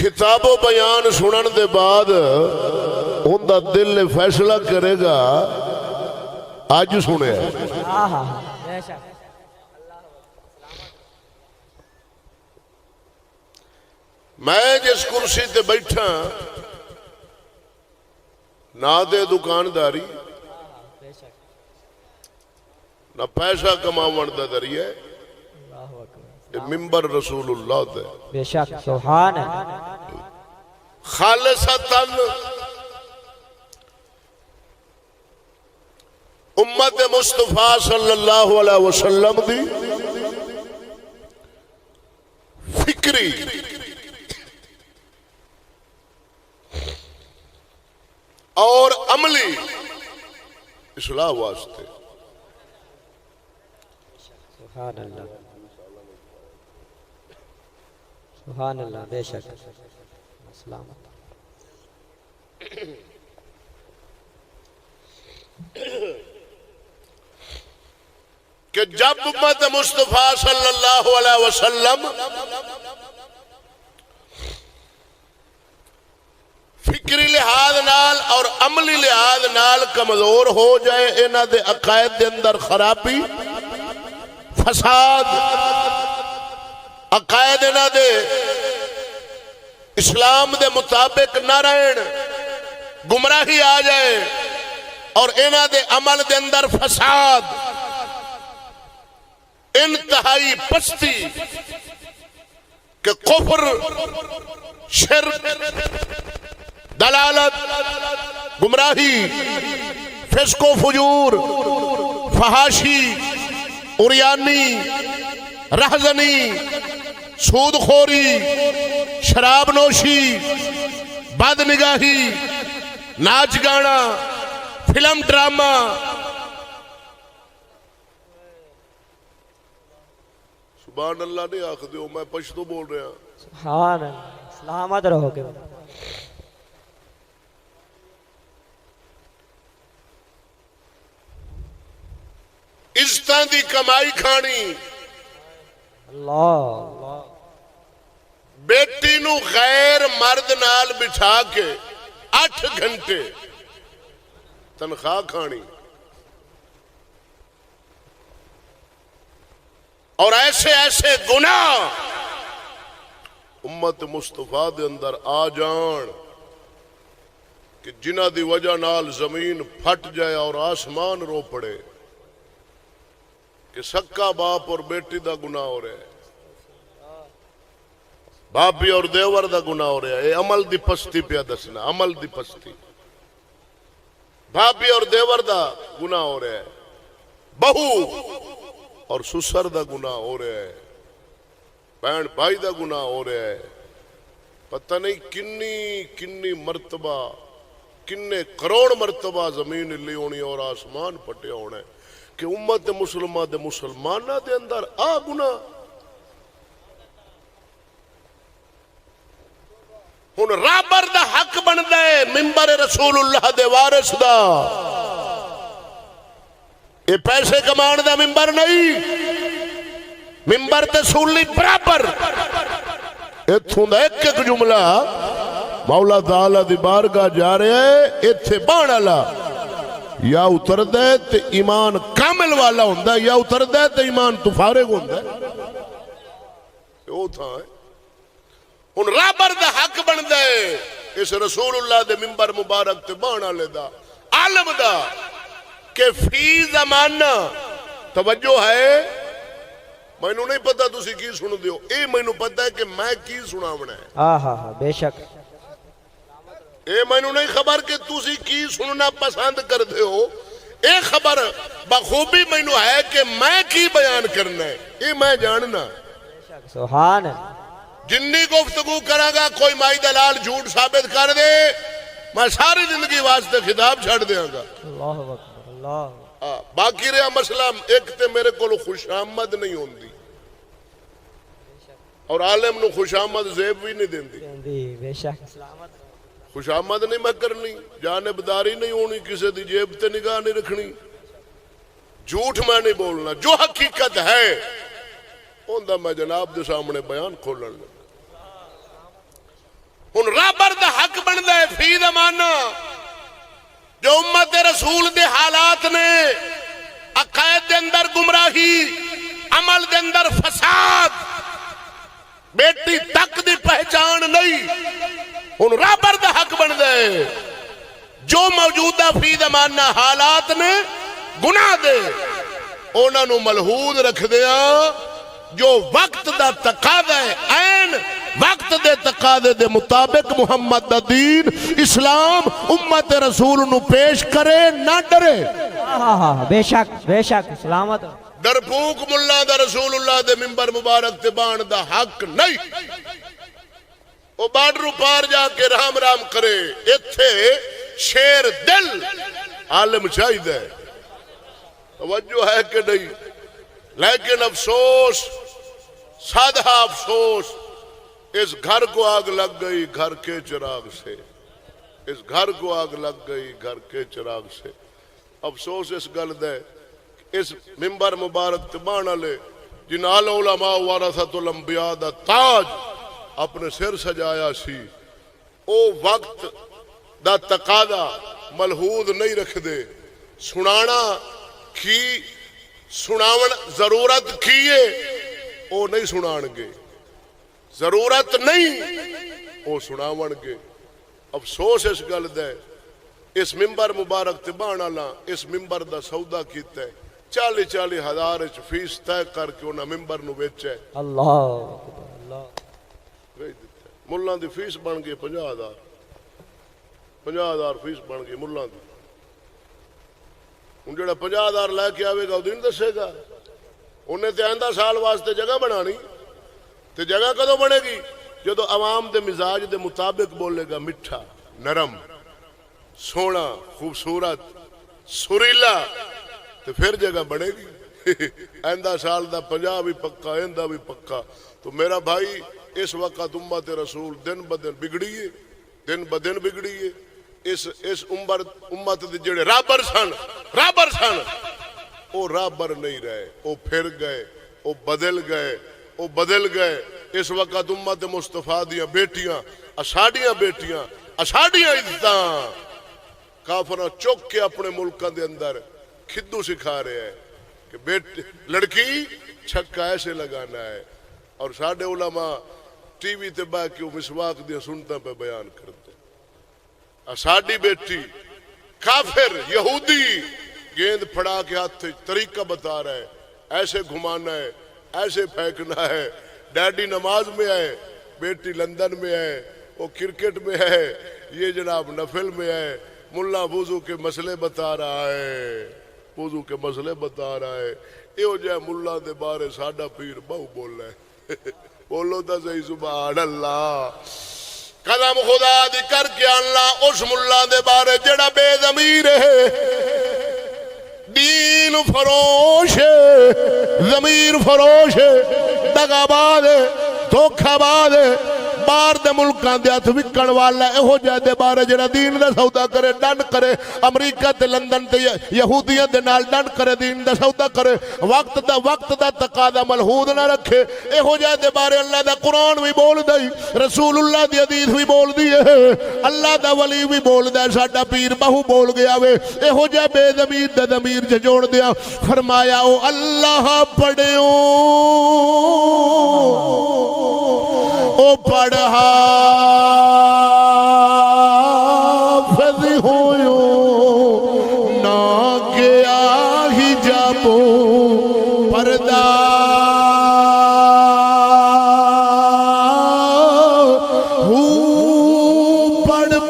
خطاب و بیان سنن دے بعد ان دا دل فیصلہ کرے گا آج سنے میں جس کرسی تے بیٹھا نہ دے دکانداری نہ پیسہ کماون دا ذریعہ ممبر رسول اللہ دے بے شک سبحان اللہ خالصتاً امت مصطفیٰ صلی اللہ علیہ وسلم دی فکری اور عملی اصلاح واسطے سبحان اللہ سبحان اللہ بے شک السلام کہ جب امت مصطفیٰ صلی اللہ علیہ وسلم فکری لحاظ نال اور عملی لحاظ نال کمزور ہو جائے انہاں دے عقائد دے اندر خرابی فساد عقائد انہاں دے اسلام دے مطابق نہ رہن گمراہی آ جائے اور انہاں دے عمل دے اندر فساد انتہائی پستی کہ کفر شرک دلالت گمراہی فسق و فجور فحاشی عریانی رہزنی سود خوری شراب نوشی بد نگاہی ناچ گانا فلم ڈرامہ سبحان اللہ نہیں آخ دیو میں پشتو بول رہا ہوں سبحان اللہ سلامت رہو گے عزتاں دی کمائی کھانی اللہ بیٹی نو غیر مرد نال بٹھا کے 8 گھنٹے تنخواہ کھانی اور ایسے ایسے گناہ امت مصطفیٰ دے اندر آ جان کہ جنہ دی وجہ نال زمین پھٹ جائے اور آسمان رو پڑے کہ سکا باپ اور بیٹی دا گناہ ہو رہا ہے باپی اور دیور دا گناہ ہو رہا ہے یہ عمل دی پستی پہ دسنا عمل دی پستی باپی اور دیور دا گناہ ہو رہا ہے بہو اور سسر دا گناہ ہو رہا ہے بہن بھائی دا گناہ ہو رہا ہے پتہ نہیں کنی مرتبہ کنے کروڑ مرتبہ زمین لی ہونی اور آسمان پٹے ہونا ہے کہ امت مسلمہ دے مسلمانہ دے اندر آ گناہ ہن رابر دا حق بندا ہے ممبر رسول اللہ دے وارث دا یہ پیسے کمان دا ممبر نہیں ممبر تے سولی برابر اتھوں دا ایک جملہ مولا تعالی دی بارگاہ جا رہے ہے ایتھے بان والا یا اتر دے تے ایمان کامل والا ہوندا یا اتر دے تے ایمان تو فارغ ہوندا او تھا ہے ہن رابر دا حق بندا ہے اس رسول اللہ دے ممبر مبارک تے بان والے دا عالم دا کہ فی زمانہ توجہ ہے مینوں نہیں پتا تسی کی سن دیو اے مینوں پتا ہے کہ میں کی سناونا ہے بے شک اے مینوں نہیں خبر کہ تسی کی سننا پسند کر دے ہو اے خبر بخوبی مینوں ہے کہ میں کی بیان کرنا ہے اے میں جاننا سبحان جنی گفتگو کرا گا کوئی مائی دلال جھوٹ ثابت کر دے میں ساری زندگی واسطے خطاب چھڑ دیاں گا اللہ اکبر اللہ باقی رہا مسئلہ ایک تے میرے کو خوش آمد نہیں ہوندی اور عالم نو خوش آمد زیب بھی نہیں دیندی بے شک سلامت خوش آمد نہیں میں کرنی جانبداری نہیں ہونی کسی دی جیب تے نگاہ نہیں رکھنی جھوٹ میں نہیں بولنا جو حقیقت ہے اندھا میں جناب دے سامنے بیان کھولن لگا ہن رابر دا حق بندا ہے فی زمانہ جو امت رسول دے حالات نے عقائد دے اندر گمراہی، عمل دے اندر فساد، بیٹی تک دی پہچان نہیں، ہن رابر دا حق بندا ہے جو موجودہ فی زمانہ حالات نے گناہ دے انہاں نو ملحوظ رکھ دیاں، جو وقت دا تقاضا ہے عین وقت دے تقاضے دے مطابق محمد دا دین اسلام امت رسول نو پیش کرے، نہ ڈرے۔ بے شک سلامت رہو۔ ڈرپوک ملا دا رسول اللہ دے ممبر مبارک تے بان دا حق نہیں، وہ بارڈروں پار جا کے رام رام کرے، ایتھے شیر دل عالم چاہید ہے، توجہ ہے کہ نہیں؟ لیکن افسوس، سادہ افسوس، اس گھر کو آگ لگ گئی گھر کے چراغ سے، اس گھر کو آگ لگ گئی گھر کے چراغ سے۔ افسوس اس گل دے اس ممبر مبارک تبان والے جن علماء ورثۃ الانبیاء دا تاج اپنے سر سجایا سی، او وقت دا تقاضا ملحوظ نہیں رکھ دے، سنانا کی سناون ضرورت کیے او نہیں سنان گے، ضرورت نہیں او سناون گے۔ افسوس اس گل دے اس ممبر مبارک تبان والا اس ممبر دا سودا کیتا ہے، 40 ہزار فیس طے کر کے انہاں ممبر نو بیچا ہے، اللہ اکبر، اللہ ملان دی فیس بن گئی 50,000 فیس بن گئی ملان دی۔ ان جڑا 50,000 لے کے آوے گا وہ دن دسے گا، انہیں تے آئندہ سال واسطے جگہ بنانی، تے جگہ کدو بنے گی جدو عوام دے مزاج دے مطابق بولے گا، مٹھا، نرم، سونا، خوبصورت، سریلا، تو پھر جگہ بنے گی۔ آئندہ سال دا 50 بھی پکا، آئندہ بھی پکا۔ تو میرا بھائی اس وقت امت رسول دن بدن بگڑی ہے، دن بدن بگڑی ہے۔ اس امت دے جڑے رابر سن وہ رابر نہیں رہے، وہ پھر گئے، وہ بدل گئے۔ اس وقت امت مصطفیٰ دیاں بیٹیاں، اساڈیاں بیٹیاں، اساڈیاں عزتاں کافراں چک کے اپنے ملکاں دے اندر کھدو سکھا رہے ہیں کہ لڑکی چھکا ایسے لگانا ہے، اور ساڈے علماء ٹی وی تے بیٹھ کے مسواک دیاں سنتاں پہ بیان کرتے۔ ساڈی بیٹی کافر یہودی گیند پھڑا کے ہاتھ طریقہ بتا رہا ہے، ایسے گھمانا ہے، ایسے پھینکنا ہے۔ ڈیڈی نماز میں ہے، بیٹی لندن میں ہے، وہ کرکٹ میں ہے، یہ جناب نفل میں ہے، ملا وضو کے مسئلے بتا رہا ہے، یہ جائے ملا دے بارے ساڈا پیر بہو بول رہا ہے۔ بولو تا صحیح سبحان اللہ۔ قدم خدا دی کر کے اللہ اس ملا دے بارے جڑا بے ضمیر ہے، دین فروش ہے، ضمیر فروش ہے، دغاباز ہے، دھوکھا باز ہے، باہر دے ملکاں دے ہتھ وکن والا ایہو جے دے بارے جڑا دین دا سودا کرے، ڈنڈ کرے، امریکہ تے لندن تے یہودیاں دے نال ڈنڈ کرے، دین دا سودا کرے، وقت دا تقاضا ملحوظ نہ رکھے، ایہو جے دے بارے اللہ دا قرآن بھی بول دئی، رسول اللہ دی حدیث بھی بول دی ہے، اللہ دا ولی بھی بول دے، ساڈا پیر بہو بول گیا وے، ایہو جے بے ضمیر دا ضمیر جھجوڑ دیا۔ فرمایا او اللہ پڑھیو او پڑھا فضی ہویو نہ گیا ہی جابو پردہ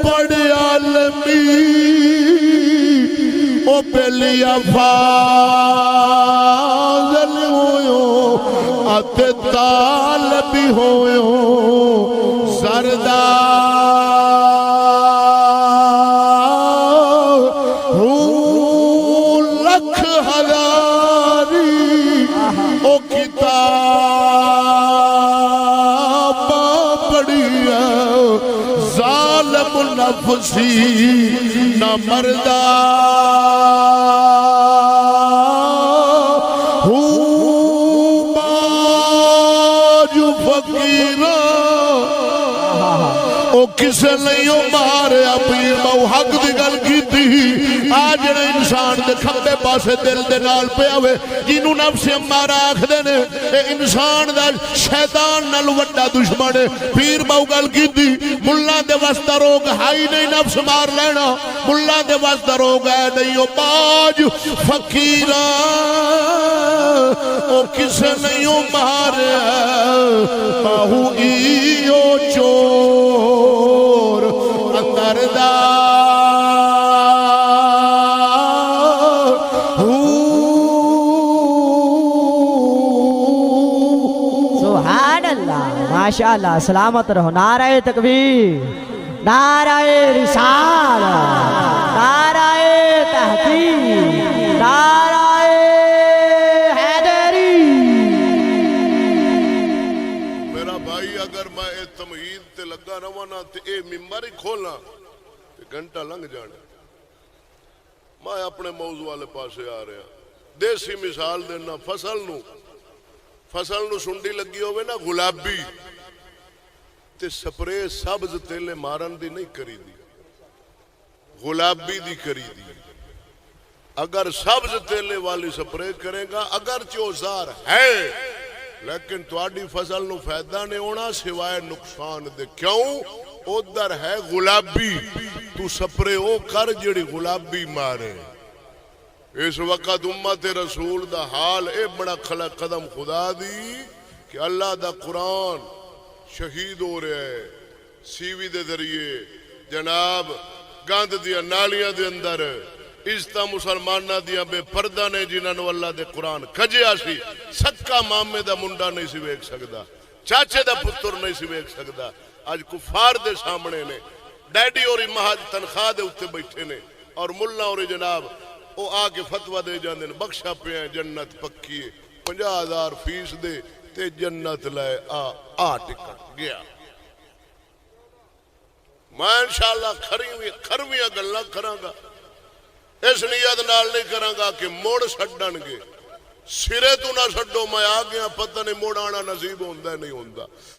پڑھ عالمی او پہلی فاضل ہویو ات طالبی ہویو لکھ ہزاری او کتاب پڑھیا ظالم نفسی نہ مردہ او کسے نہیں او ماریا پیر باو حق دی گل کی تھی آج نے انسان دے کھمبے پاسے دل دے نال پہ آوے جنہوں نفس امارہ آکھ دینے اے انسان دا شیطان نال وڈا دشمن ہے پیر باو گل کی تھی ملہ دے واسطہ روگ ہائی نہیں نفس مار لینا ملہ دے واسطہ روگ ہے نہیں او باج فقیرہ او کسے نہیں او ماریا باہو ایو چور اندر دا سبحان اللہ ماشاءاللہ سلامت رہو نعرہ تکبیر نعرہ رسالت نعرہ تحقیق نعرہ حیدری میرا بھائی اگر میں اے تمہید تے لگا روانا تے اے ممبر ہی کھولنا تے گھنٹہ لنگ جانا میں اپنے موضوع والے پاسے آ رہا دیسی مثال دینا فصل نو سنڈی لگی ہوئے نا گلابی تے سپرے سبز تیلے مارن دی نہیں کری دی گلابی دی کری دی اگر سبز تیلے والی سپرے کرے گا اگر چوزار ہے لیکن تواڈی فصل نو فائدہ نہیں ہونا سوائے نقصان دے کیوں ادھر ہے گلابی تو سپرے او کر جڑی گلابی مارے اس وقت امت رسول دا حال اے بڑا کھلا قدم خدا دی کہ اللہ دا قرآن شہید ہو رہا ہے سی وی دے ذریعے جناب گاند دیا نالیاں دے اندر عزتہ مسلمانہ دیا بے پردہ نے جنہاں نو اللہ دے قرآن کھجیا سی سکا مامے دا منڈا نہیں سی ویک سکدا چاچے دا پتر نہیں سی ویک سکدا آج کفار دے سامنے نے ڈیڈی اور مہاج تنخواہ دے اتے بیٹھے نے اور ملہ اور جناب وہ آگے فتوہ دے جاندے نے بخشا پہ ہیں جنت پکی 50,000 فیس دے تے جنت لائے ٹکٹ گیا میں انشاءاللہ کھرویاں گلنا کراں گا اس نیت نال نہیں کراں گا کہ موڑ سڈن گے سرے تو نہ سڈو میں آ گیا پتہ نہیں موڑ آنا نصیب ہوندا نہیں ہوندا